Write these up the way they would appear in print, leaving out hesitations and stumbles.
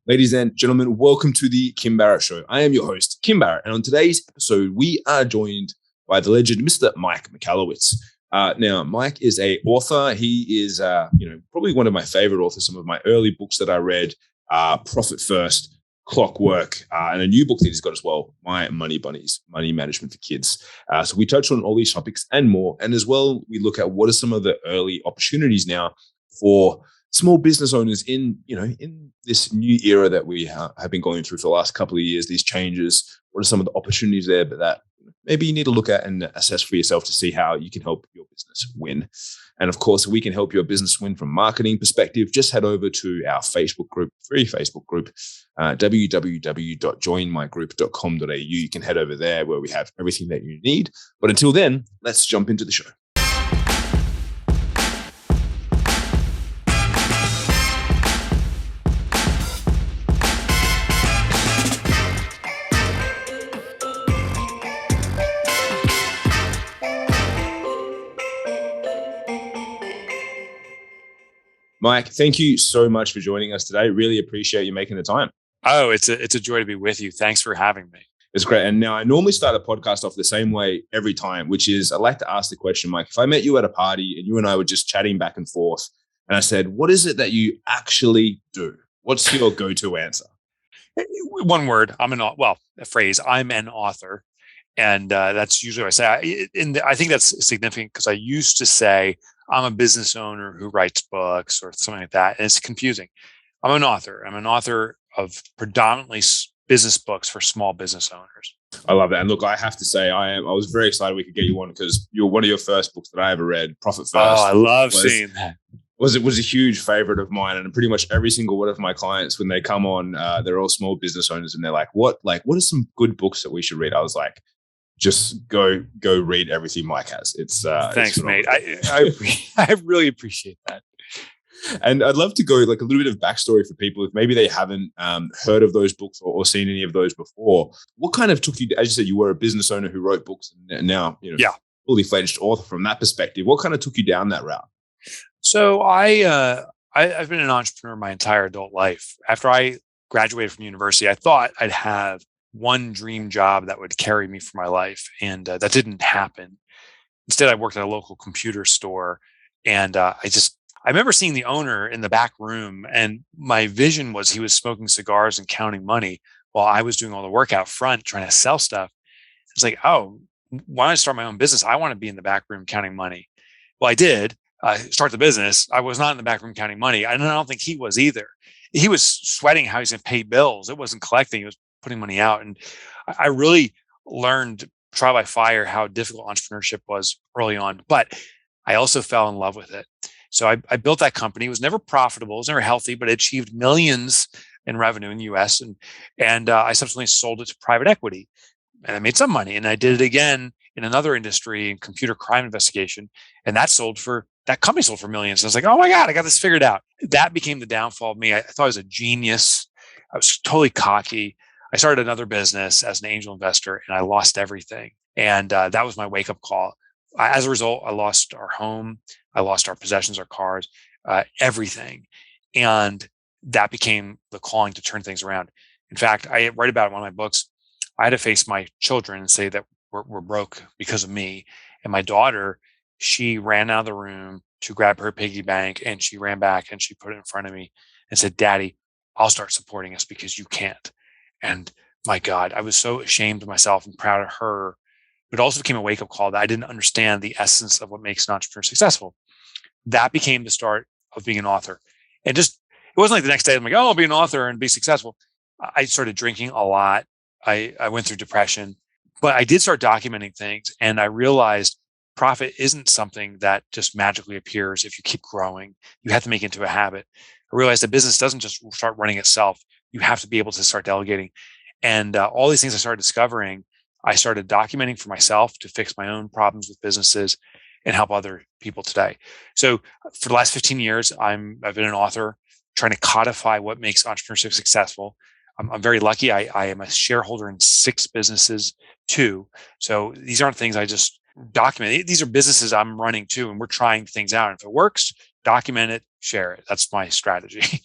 Ladies and gentlemen, welcome to the Kim Barrett Show. I am your host, Kim Barrett, and on today's episode, we are joined by the legend, Mr. Mike Michalowicz. Now, Mike is an author. He is, probably one of my favorite authors. Some of my early books that I read, Profit First, Clockwork, and a new book that he's got as well, My Money Bunnies, Money Management for Kids. So we touch on all these topics and more, and as well, we look at what are some of the early opportunities now for small business owners in this new era that we have been going through for the last couple of years, these changes. What are some of the opportunities there that maybe you need to look at and assess for yourself to see how you can help your business win? And of course, we can help your business win from a marketing perspective. Just head over to our Facebook group, free Facebook group, www.joinmygroup.com.au. You can head over there where we have everything that you need. But until then, let's jump into the show. Mike, thank you so much for joining us today. Really appreciate you making the time. Oh, it's a joy to be with you. Thanks for having me. It's great. And now I normally start a podcast off the same way every time, which is I like to ask the question, Mike, if I met you at a party and you and I were just chatting back and forth, and I said, what is it that you actually do? What's your go-to answer? One word, a phrase, I'm an author. And that's usually what I say. I think that's significant because I used to say, I'm a business owner who writes books or something like that. And it's confusing. I'm an author. I'm an author of predominantly business books for small business owners. I love that. And look, I have to say, I was very excited we could get you on because you're one of your first books that I ever read, Profit First. Oh, I love seeing that. It was a huge favorite of mine. And pretty much every single one of my clients, when they come on, they're all small business owners and they're like, what are some good books that we should read? I was like, just go read everything Mike has. Thanks, mate. I really appreciate that. And I'd love to go like a little bit of backstory for people if maybe they haven't heard of those books or seen any of those before. What kind of took you, as you said, you were a business owner who wrote books and now, fully fledged author from that perspective. What kind of took you down that route? So I've been an entrepreneur my entire adult life. After I graduated from university, I thought I'd have one dream job that would carry me for my life. And that didn't happen. Instead, I worked at a local computer store. And I remember seeing the owner in the back room. And my vision was he was smoking cigars and counting money while I was doing all the work out front, trying to sell stuff. It's like, oh, why don't I start my own business? I want to be in the back room counting money. Well, I did start the business. I was not in the back room counting money. And I don't think he was either. He was sweating how he's going to pay bills. It wasn't collecting. He was putting money out. And I really learned trial by fire how difficult entrepreneurship was early on, but I also fell in love with it. So I built that company. It was never profitable. It was never healthy, but it achieved millions in revenue in the US. And I subsequently sold it to private equity and I made some money. And I did it again in another industry in computer crime investigation. And that company sold for millions. I was like, oh my God, I got this figured out. That became the downfall of me. I thought I was a genius. I was totally cocky. I started another business as an angel investor and I lost everything. And that was my wake up call. As a result, I lost our home. I lost our possessions, our cars, everything. And that became the calling to turn things around. In fact, I write about it in one of my books. I had to face my children and say that we're broke because of me. And my daughter, she ran out of the room to grab her piggy bank and she ran back and she put it in front of me and said, Daddy, I'll start supporting us because you can't. And my God, I was so ashamed of myself and proud of her, but it also became a wake-up call that I didn't understand the essence of what makes an entrepreneur successful. That became the start of being an author. And it wasn't like the next day I'm like, oh, I'll be an author and be successful. I started drinking a lot. I went through depression, but I did start documenting things. And I realized profit isn't something that just magically appears if you keep growing. You have to make it into a habit. I realized that business doesn't just start running itself. You have to be able to start delegating. And all these things I started discovering, I started documenting for myself to fix my own problems with businesses and help other people today. So for the last 15 years, I've been an author trying to codify what makes entrepreneurship successful. I'm very lucky. I am a shareholder in 6 businesses too. So these aren't things I just document. These are businesses I'm running too, and we're trying things out. And if it works, document it, share it. That's my strategy.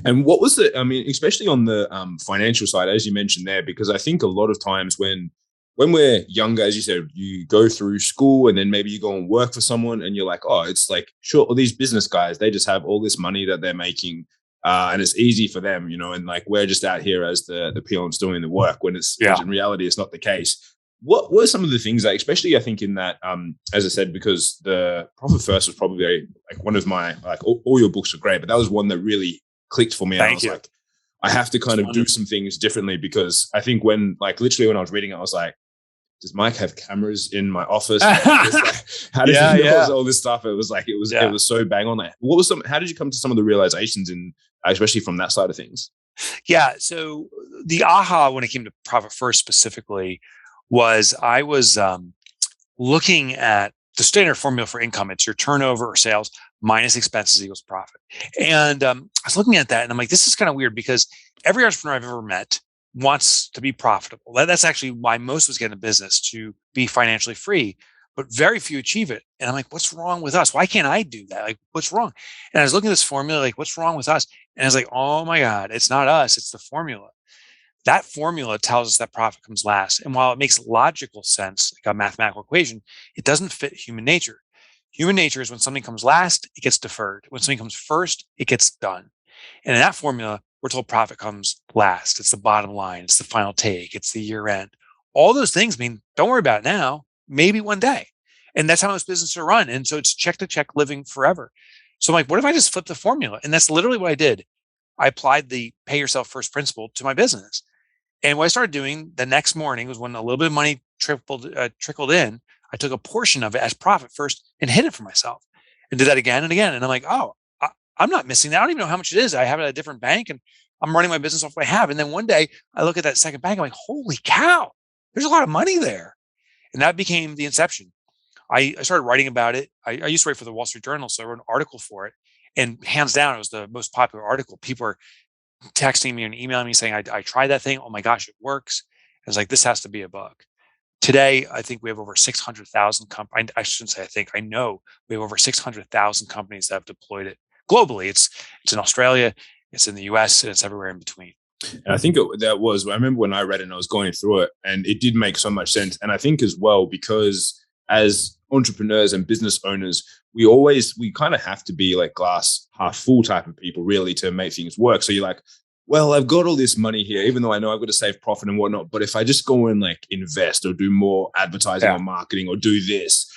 And what was I mean, especially on the financial side, as you mentioned there, because I think a lot of times when we're younger, as you said, you go through school and then maybe you go and work for someone and you're like, oh, it's like, sure, all these business guys, they just have all this money that they're making and it's easy for them, and like we're just out here as the peons doing the work when which in reality is not the case. What were some of the things that, especially I think in that, as I said, because the Profit First was probably like one of my, like all your books are great, but that was one that really clicked for me. And I was like, I have to kind of do some things differently, because I think when literally when I was reading it, I was like, does Mike have cameras in my office? How does he know all this stuff? It was like, it was so bang on that. How did you come to some of the realizations especially from that side of things? Yeah. So the aha when it came to Profit First specifically was I was looking at the standard formula for income. It's your turnover or sales minus expenses equals profit. And I was looking at that and I'm like, this is kind of weird, because every entrepreneur I've ever met wants to be profitable. That's actually why most of us get into business, to be financially free, but very few achieve it. And I'm like, what's wrong with us? Why can't I do that? Like, what's wrong? And I was looking at this formula, like, what's wrong with us? And I was like, oh my God, it's not us, it's the formula. That formula tells us that profit comes last. And while it makes logical sense, like a mathematical equation, it doesn't fit human nature. Human nature is when something comes last, it gets deferred. When something comes first, it gets done. And in that formula, we're told profit comes last. It's the bottom line. It's the final take. It's the year end. All those things mean don't worry about it now, maybe one day. And that's how most businesses are run. And so it's check to check living forever. So I'm like, what if I just flip the formula? And that's literally what I did. I applied the pay yourself first principle to my business. And what I started doing the next morning was, when a little bit of money trickled in, I took a portion of it as profit first and hid it for myself, and did that again and again. And I'm like, oh, I'm not missing that. I don't even know how much it is. I have it at a different bank and I'm running my business off what I have. And then one day I look at that second bank, I'm like, holy cow, there's a lot of money there. And that became the inception. I started writing about it. I used to write for the Wall Street Journal, so I wrote an article for it. And hands down, it was the most popular article. People are texting me and emailing me saying, I tried that thing. Oh my gosh, it works. I was like, this has to be a book. Today, I think we have over 600,000 companies. I shouldn't say I think, I know we have over 600,000 companies that have deployed it globally. It's in Australia, it's in the US, and it's everywhere in between. And I think I remember when I read it and I was going through it, and it did make so much sense. And I think as well, because as entrepreneurs and business owners, we kind of have to be like glass half full type of people, really, to make things work. So you're like, well, I've got all this money here, even though I know I've got to save profit and whatnot. But if I just go and like invest or do more advertising or marketing or do this,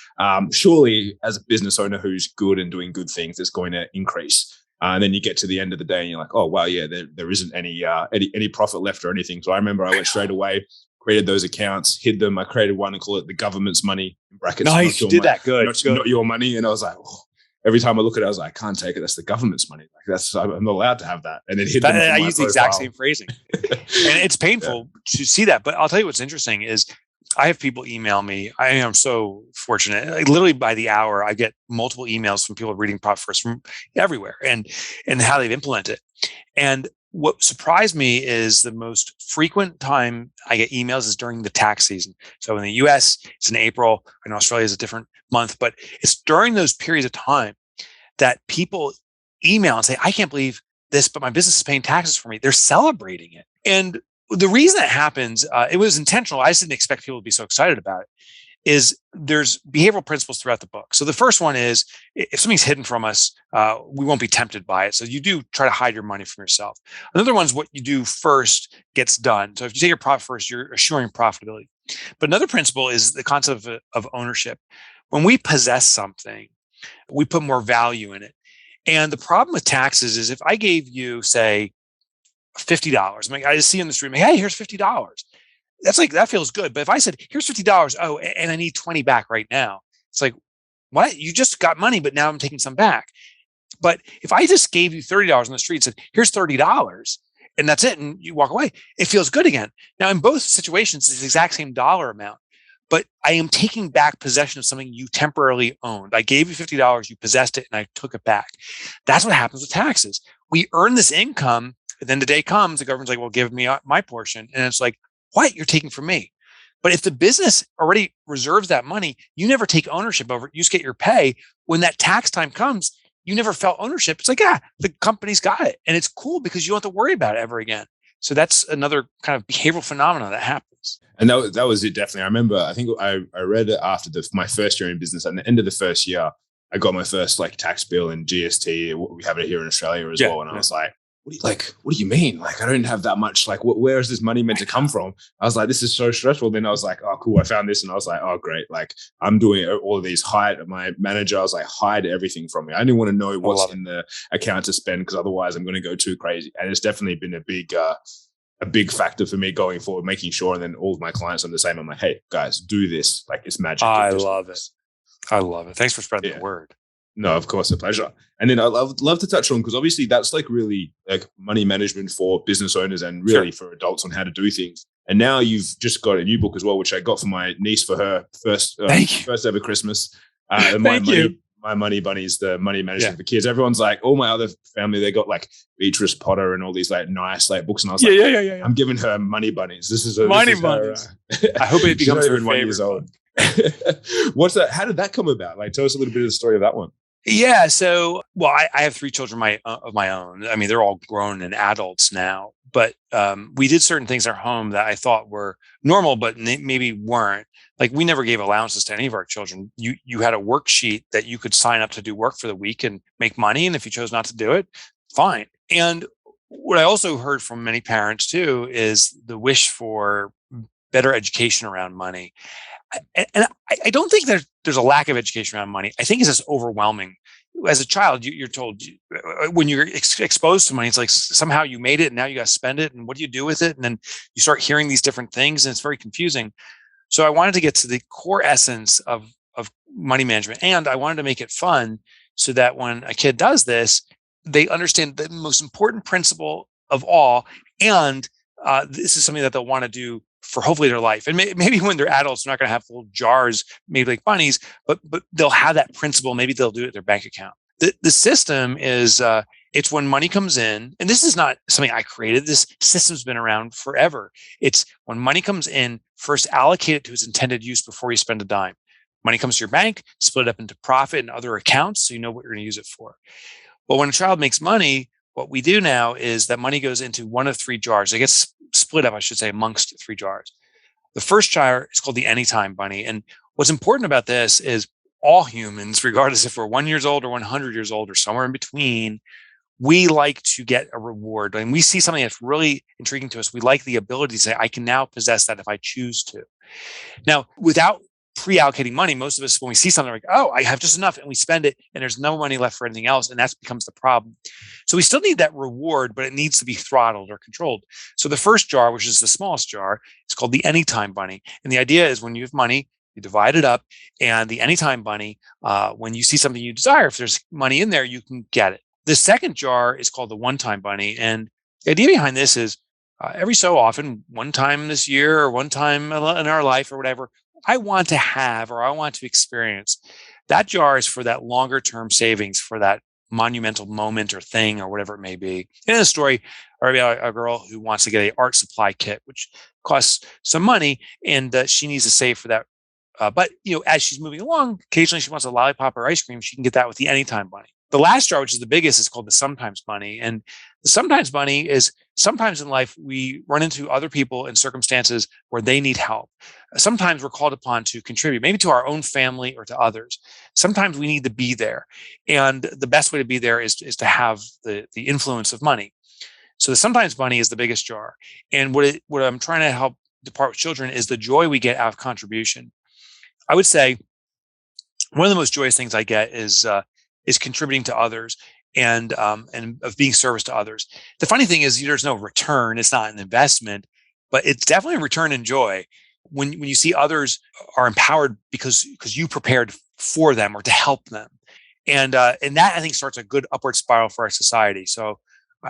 surely as a business owner who's good and doing good things, it's going to increase. And then you get to the end of the day and you're like, oh, wow, yeah, there isn't any profit left or anything. So I remember I went straight away, created those accounts, hid them. I created one and call it the government's money, in brackets. Nice, you did that. Good. Not your money. And I was like, oh. Every time I look at it, I was like, I can't take it. That's the government's money. Like I'm not allowed to have that. And it hit them. I use the exact same phrasing. And it's painful to see that. But I'll tell you what's interesting is I have people email me. I am so fortunate. Like, literally by the hour, I get multiple emails from people reading Profit First from everywhere and how they've implemented it. And what surprised me is the most frequent time I get emails is during the tax season. So in the US, it's in April. I know Australia is a different month, but it's during those periods of time that people email and say, I can't believe this, but my business is paying taxes for me. They're celebrating it. And the reason that happens, it was intentional. I just didn't expect people to be so excited about it. Is there's behavioral principles throughout the book. So the first one is, if something's hidden from us, we won't be tempted by it. So you do try to hide your money from yourself. Another one's what you do first gets done. So if you take your profit first, you're assuring profitability. But another principle is the concept of ownership. When we possess something, we put more value in it. And the problem with taxes is, if I gave you, say, $50, I just see in the street, hey, here's $50. That's like, that feels good. But if I said, here's $50, oh, and I need 20 back right now, it's like, what? You just got money, but now I'm taking some back. But if I just gave you $30 on the street and said, here's $30, and that's it, and you walk away, it feels good again. Now, in both situations, it's the exact same dollar amount, but I am taking back possession of something you temporarily owned. I gave you $50, you possessed it, and I took it back. That's what happens with taxes. We earn this income, and then the day comes, the government's like, well, give me my portion. And it's like, what? You're taking from me. But if the business already reserves that money, you never take ownership over it. You just get your pay. When that tax time comes, you never felt ownership. It's like, the company's got it. And it's cool because you don't have to worry about it ever again. So that's another kind of behavioral phenomenon that happens. And that was it, definitely. I remember, I think I read it after my first year in business. At the end of the first year, I got my first like tax bill and GST. We have it here in Australia as well. And I was like, what do you mean? Like, I don't have that much. Like, where is this money meant to come from? I was like, this is so stressful. Then I was like, oh, cool. I found this. And I was like, oh, great. Like, I'm doing all of these. My manager, I was like, hide everything from me. I didn't want to know what's in the account to spend, because otherwise I'm going to go too crazy. And it's definitely been a big factor for me going forward, making sure. And then all of my clients are the same. I'm like, hey, guys, do this. Like, it's magic. I love it. I love it. Thanks for spreading the word. No, of course, a pleasure. And then I'd love to touch on, because obviously that's like really like money management for business owners and really for adults on how to do things. And now you've just got a new book as well, which I got for my niece for her first ever Christmas. My Money Bunnies, the money management for kids. Everyone's like, all my other family, they got like Beatrice Potter and all these like nice like books. And I was like, I'm giving her Money Bunnies. This is Money Bunnies. I hope it becomes her favorite. 1 year old. What's that? How did that come about? Like, tell us a little bit of the story of that one. Yeah. So, well, I have 3 children of my own. I mean, they're all grown and adults now, but we did certain things in our home that I thought were normal, but maybe weren't. Like, we never gave allowances to any of our children. You had a worksheet that you could sign up to do work for the week and make money. And if you chose not to do it, fine. And what I also heard from many parents too is the wish for better education around money. And I don't think there's a lack of education around money. I think it's just overwhelming. As a child, you're told when you're exposed to money, it's like somehow you made it and now you got to spend it. And what do you do with it? And then you start hearing these different things and it's very confusing. So I wanted to get to the core essence of money management, and I wanted to make it fun so that when a kid does this, they understand the most important principle of all. And this is something that they'll want to do for hopefully their life. And maybe when they're adults, they're not going to have little jars made like bunnies, but they'll have that principle. Maybe they'll do it at their bank account. The system is, it's when money comes in, and this is not something I created. This system's been around forever. It's when money comes in, first allocate it to its intended use before you spend a dime. Money comes to your bank, split it up into profit and other accounts so you know what you're going to use it for. But when a child makes money, what we do now is that money goes into one of 3 jars. It gets split up, I should say, amongst 3 jars. The first jar is called the Anytime Bunny. And what's important about this is all humans, regardless if we're 1 year old or 100 years old or somewhere in between, we like to get a reward. When we see something that's really intriguing to us, we like the ability to say, I can now possess that if I choose to. Now, without pre-allocating money, most of us, when we see something, like, oh, I have just enough, and we spend it and there's no money left for anything else. And that becomes the problem. So we still need that reward, but it needs to be throttled or controlled. So the first jar, which is the smallest jar, is called the Anytime Bunny. And the idea is when you have money, you divide it up, and the Anytime Bunny, when you see something you desire, if there's money in there, you can get it. The second jar is called the One-Time Bunny. And the idea behind this is every so often, one time this year or one time in our life or whatever, I want to have or I want to experience. That jar is for that longer term savings, for that monumental moment or thing or whatever it may be. In the story, about a girl who wants to get an art supply kit, which costs some money, and she needs to save for that. But as she's moving along, occasionally she wants a lollipop or ice cream. She can get that with the Anytime Bunny. The last jar, which is the biggest, is called the Sometimes Bunny. And the Sometimes Bunny is sometimes in life we run into other people in circumstances where they need help. Sometimes we're called upon to contribute, maybe to our own family or to others. Sometimes we need to be there. And the best way to be there is to have the influence of money. So the Sometimes Bunny is the biggest jar. And what I'm trying to help depart with children is the joy we get out of contribution. I would say one of the most joyous things I get is contributing to others and of being service to others. The funny thing is there's no return. It's not an investment, but it's definitely a return in joy when you see others are empowered because you prepared for them or to help them. And that, I think, starts a good upward spiral for our society. So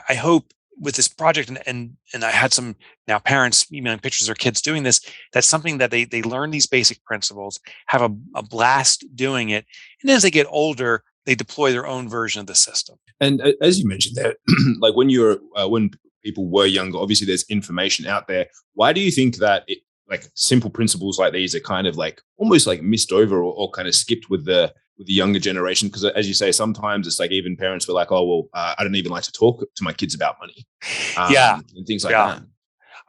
I hope with this project, and I had some now parents emailing pictures of their kids doing this, that's something that they learn these basic principles, have a blast doing it. And as they get older, they deploy their own version of the system. And as you mentioned there, like when people were younger, obviously there's information out there. Why do you think that like simple principles like these are kind of like almost like missed over or kind of skipped with the the younger generation? Because as you say, sometimes it's like even parents were like, oh, well, I don't even like to talk to my kids about money, Yeah. and things like Yeah. that.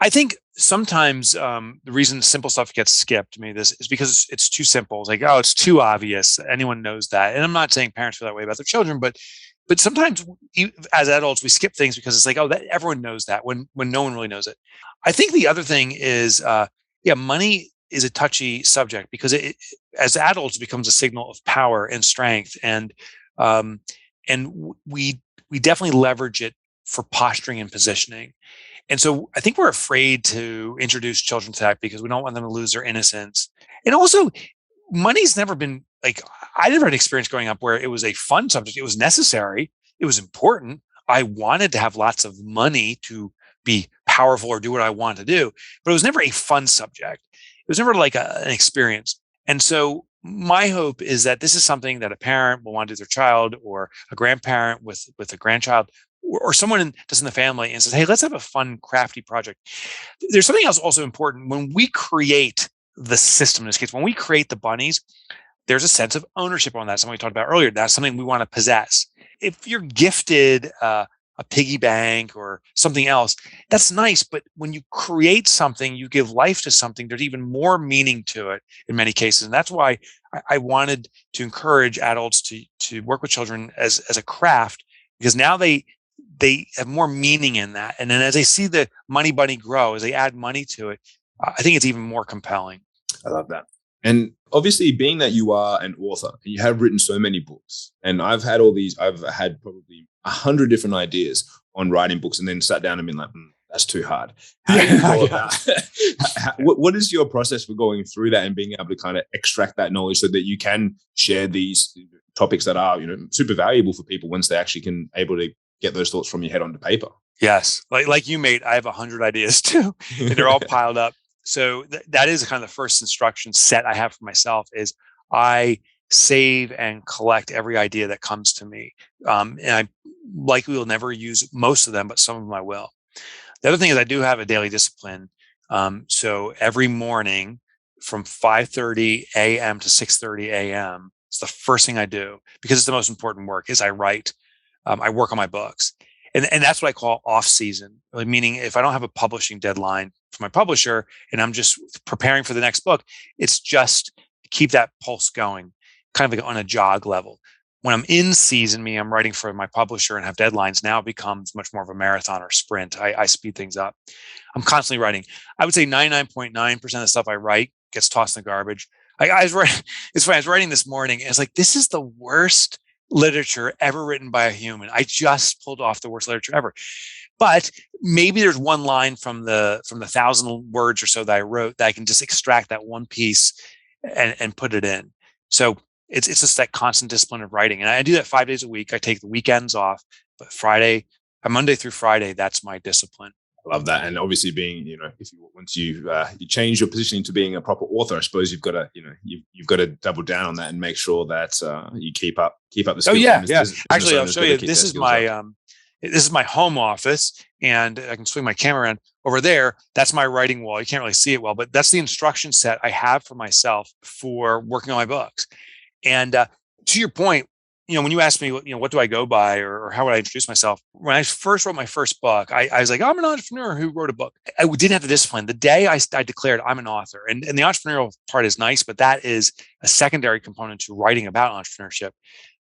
I think sometimes the reason simple stuff gets skipped, maybe this is because it's too simple. It's like, oh, it's too obvious. Anyone knows that. And I'm not saying parents feel that way about their children, but sometimes as adults, we skip things because it's like, oh, that everyone knows that when no one really knows it. I think the other thing is, money is a touchy subject because as adults, it becomes a signal of power and strength, and we definitely leverage it for posturing and positioning. And so I think we're afraid to introduce children to that because we don't want them to lose their innocence. And also, money's never been like, I never had an experience growing up where it was a fun subject. It was necessary. It was important. I wanted to have lots of money to be powerful or do what I wanted to do, but it was never a fun subject. It was never like an experience. And so my hope is that this is something that a parent will want to do with their child, or a grandparent with a grandchild, or someone that's in the family and says, hey, let's have a fun, crafty project. There's something else also important. When we create the system, in this case, when we create the bunnies, there's a sense of ownership on that. Something we talked about earlier. That's something we want to possess. If you're gifted a piggy bank or something else, that's nice. But when you create something, you give life to something, there's even more meaning to it in many cases. And that's why I wanted to encourage adults to work with children as a craft, because now they have more meaning in that. And then as they see the money bunny grow, as they add money to it, I think it's even more compelling. I love that. And obviously, being that you are an author and you have written so many books, and I've had probably 100 different ideas on writing books, and then sat down and been like, that's too hard. How do you go about what is your process for going through that and being able to kind of extract that knowledge so that you can share these topics that are, super valuable for people once they actually can able to get those thoughts from your head onto paper? Yes. Like you, mate, I have 100 ideas too, and they're all piled up. So that is kind of the first instruction set I have for myself is I save and collect every idea that comes to me. And I likely will never use most of them, but some of them I will. The other thing is I do have a daily discipline. So every morning from 5:30 a.m. to 6:30 a.m., it's the first thing I do because it's the most important work is I write. I work on my books. And that's what I call off season, meaning if I don't have a publishing deadline for my publisher and I'm just preparing for the next book, it's just keep that pulse going, kind of like on a jog level. When I'm in season, meaning I'm writing for my publisher and have deadlines, now it becomes much more of a marathon or sprint. I speed things up. I'm constantly writing. I would say 99.9% of the stuff I write gets tossed in the garbage. It's funny, I was writing this morning and it's like, this is the worst literature ever written by a human. I just pulled off the worst literature ever. But maybe there's one line from the 1,000 words or so that I wrote that I can just extract that one piece and put it in. So it's just that constant discipline of writing. And I do that 5 days a week. I take the weekends off, but Monday through Friday, that's my discipline. I love that. And obviously being, once you change your positioning to being a proper author, I suppose you've got to, you've got to double down on that and make sure that you keep up the skills. Oh yeah. Actually, I'll show you. This is my home office, and I can swing my camera around over there. That's my writing wall. You can't really see it well, but that's the instruction set I have for myself for working on my books. And to your point, when you asked me, what do I go by or how would I introduce myself? When I first wrote my first book, I was like, I'm an entrepreneur who wrote a book. I didn't have the discipline. The day I declared I'm an author, and the entrepreneurial part is nice, but that is a secondary component to writing about entrepreneurship.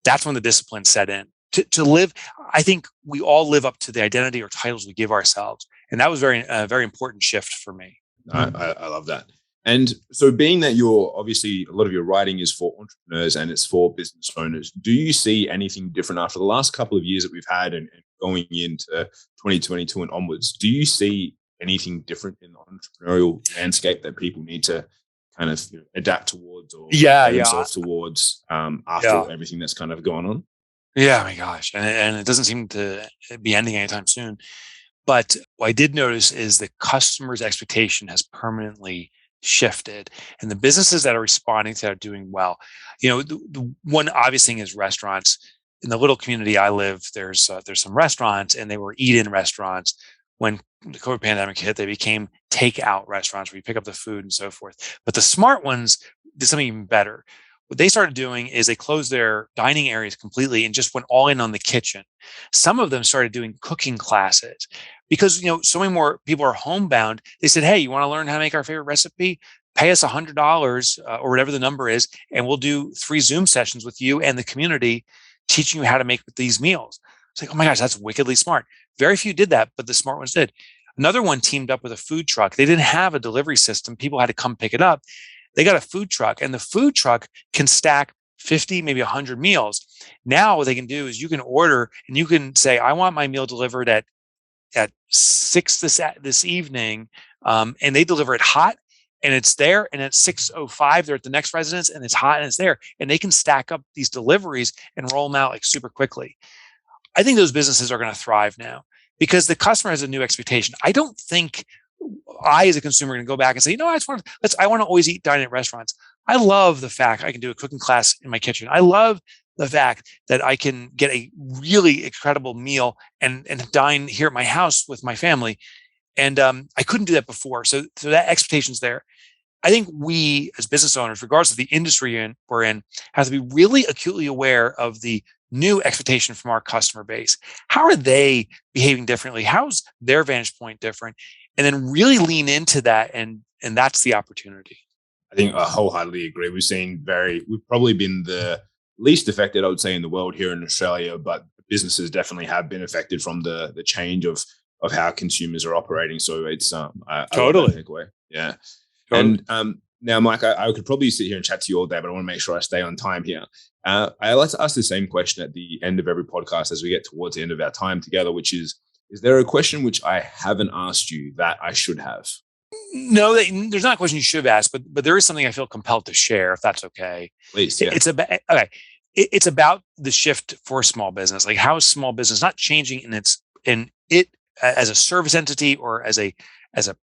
That's when the discipline set in. To live, I think we all live up to the identity or titles we give ourselves. And that was a very important shift for me. I love that. And so being that you're obviously a lot of your writing is for entrepreneurs and it's for business owners, do you see anything different after the last couple of years that we've had and going into 2022 and onwards? Do you see anything different in the entrepreneurial landscape that people need to kind of adapt towards or themselves towards after everything that's kind of gone on? Yeah, my gosh. And it doesn't seem to be ending anytime soon. But what I did notice is the customer's expectation has permanently shifted, and the businesses that are responding to that are doing well. The one obvious thing is restaurants. In the little community I live, there's some restaurants, and they were eat-in restaurants. When the COVID pandemic hit, they became takeout restaurants where you pick up the food and so forth. But the smart ones did something even better. What they started doing is they closed their dining areas completely and just went all in on the kitchen. Some of them started doing cooking classes because, so many more people are homebound. They said, hey, you want to learn how to make our favorite recipe? Pay us $100 or whatever the number is, and we'll do 3 Zoom sessions with you and the community teaching you how to make these meals. It's like, oh my gosh, that's wickedly smart. Very few did that, but the smart ones did. Another one teamed up with a food truck. They didn't have a delivery system. People had to come pick it up. They got a food truck, and the food truck can stack 50, maybe 100 meals. Now what they can do is you can order and you can say, I want my meal delivered at 6 this evening, and they deliver it hot. And it's there, and at 6:05, they're at the next residence, and it's hot, and it's there. And they can stack up these deliveries and roll them out like super quickly. I think those businesses are going to thrive now because the customer has a new expectation. I don't think I, as a consumer, going to go back and say, I want to always dine at restaurants. I love the fact I can do a cooking class in my kitchen. I love the fact that I can get a really incredible meal and dine here at my house with my family. And I couldn't do that before. So that expectation's there. I think we as business owners, regardless of the industry we're in, have to be really acutely aware of the new expectation from our customer base. How are they behaving differently? How's their vantage point different? And then really lean into that. And that's the opportunity. I think I wholeheartedly agree. We've probably been the least affected, I would say, in the world here in Australia, but businesses definitely have been affected from the change of how consumers are operating. So it's totally. Yeah. Totally. And now, Mike, I could probably sit here and chat to you all day, but I want to make sure I stay on time here. I like to ask the same question at the end of every podcast as we get towards the end of our time together, which is there a question which I haven't asked you that I should have? No, there's not a question you should have asked, but there is something I feel compelled to share, if that's okay. Please, yeah. It's about the shift for small business. Like, how is small business not changing in it as a service entity or as a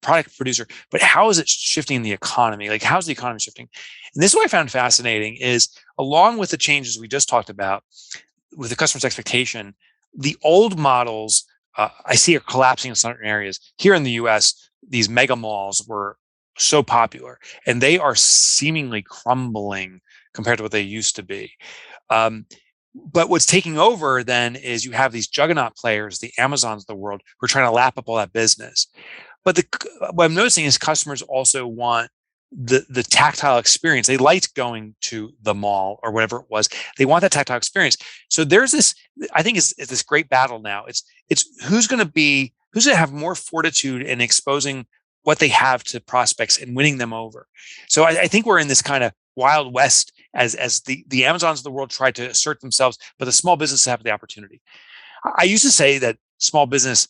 product producer, but how is it shifting the economy? Like, how's the economy shifting? And this is what I found fascinating is, along with the changes we just talked about with the customer's expectation, the old models I see are collapsing in certain areas. Here in the US, these mega malls were so popular, and they are seemingly crumbling compared to what they used to be. But what's taking over then is you have these juggernaut players, the Amazons of the world, who are trying to lap up all that business. But what I'm noticing is customers also want the tactile experience. They liked going to the mall or whatever it was. They want that tactile experience. So there's this, I think it's this great battle now. It's who's going to have more fortitude in exposing what they have to prospects and winning them over. So I think we're in this kind of Wild West as the Amazons of the world try to assert themselves, but the small businesses have the opportunity. I used to say that small business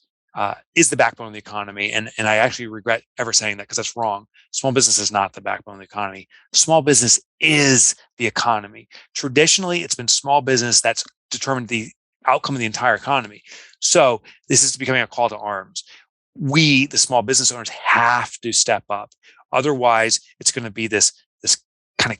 is the backbone of the economy. And I actually regret ever saying that, because that's wrong. Small business is not the backbone of the economy. Small business is the economy. Traditionally, it's been small business that's determined the outcome of the entire economy. So this is becoming a call to arms. We, the small business owners, have to step up. Otherwise, it's going to be this kind of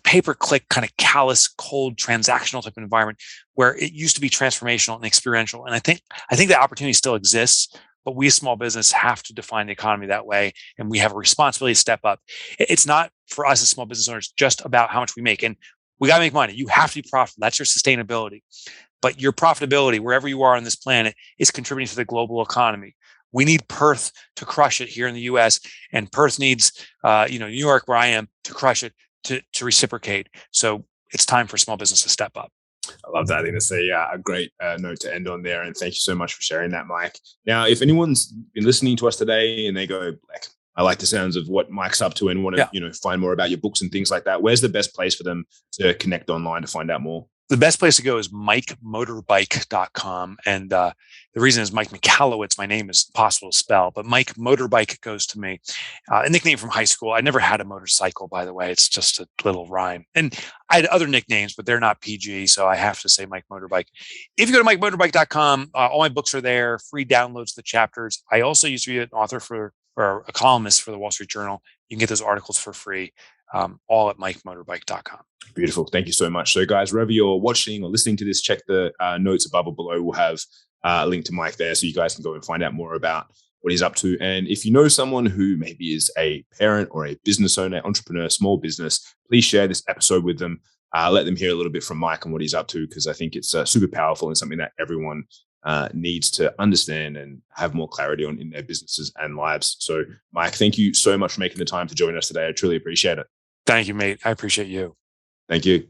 pay-per-click, kind of callous, cold, transactional type of environment where it used to be transformational and experiential. And I think that opportunity still exists, but we as small business have to define the economy that way. And we have a responsibility to step up. It's not for us as small business owners just about how much we make. And we got to make money. You have to be profitable. That's your sustainability. But your profitability, wherever you are on this planet, is contributing to the global economy. We need Perth to crush it here in the U.S., and Perth needs, New York, where I am, to crush it, to reciprocate. So it's time for small business to step up. I love that. I think that's a great note to end on there. And thank you so much for sharing that, Mike. Now, if anyone's been listening to us today and they go, I like the sounds of what Mike's up to and want to, find more about your books and things like that, where's the best place for them to connect online to find out more? The best place to go is mikemotorbike.com. And the reason is Mike Michalowicz. My name is impossible to spell, but Mike Motorbike goes to me. A nickname from high school. I never had a motorcycle, by the way. It's just a little rhyme. And I had other nicknames, but they're not PG, so I have to say Mike Motorbike. If you go to mikemotorbike.com, all my books are there, free downloads of the chapters. I also used to be an author or a columnist for the Wall Street Journal. You can get those articles for free. All at mikemotorbike.com. Beautiful. Thank you so much. So guys, wherever you're watching or listening to this, check the notes above or below. We'll have a link to Mike there so you guys can go and find out more about what he's up to. And if you know someone who maybe is a parent or a business owner, entrepreneur, small business, please share this episode with them. Let them hear a little bit from Mike and what he's up to, because I think it's super powerful and something that everyone needs to understand and have more clarity on in their businesses and lives. So, Mike, thank you so much for making the time to join us today. I truly appreciate it. Thank you, mate. I appreciate you. Thank you.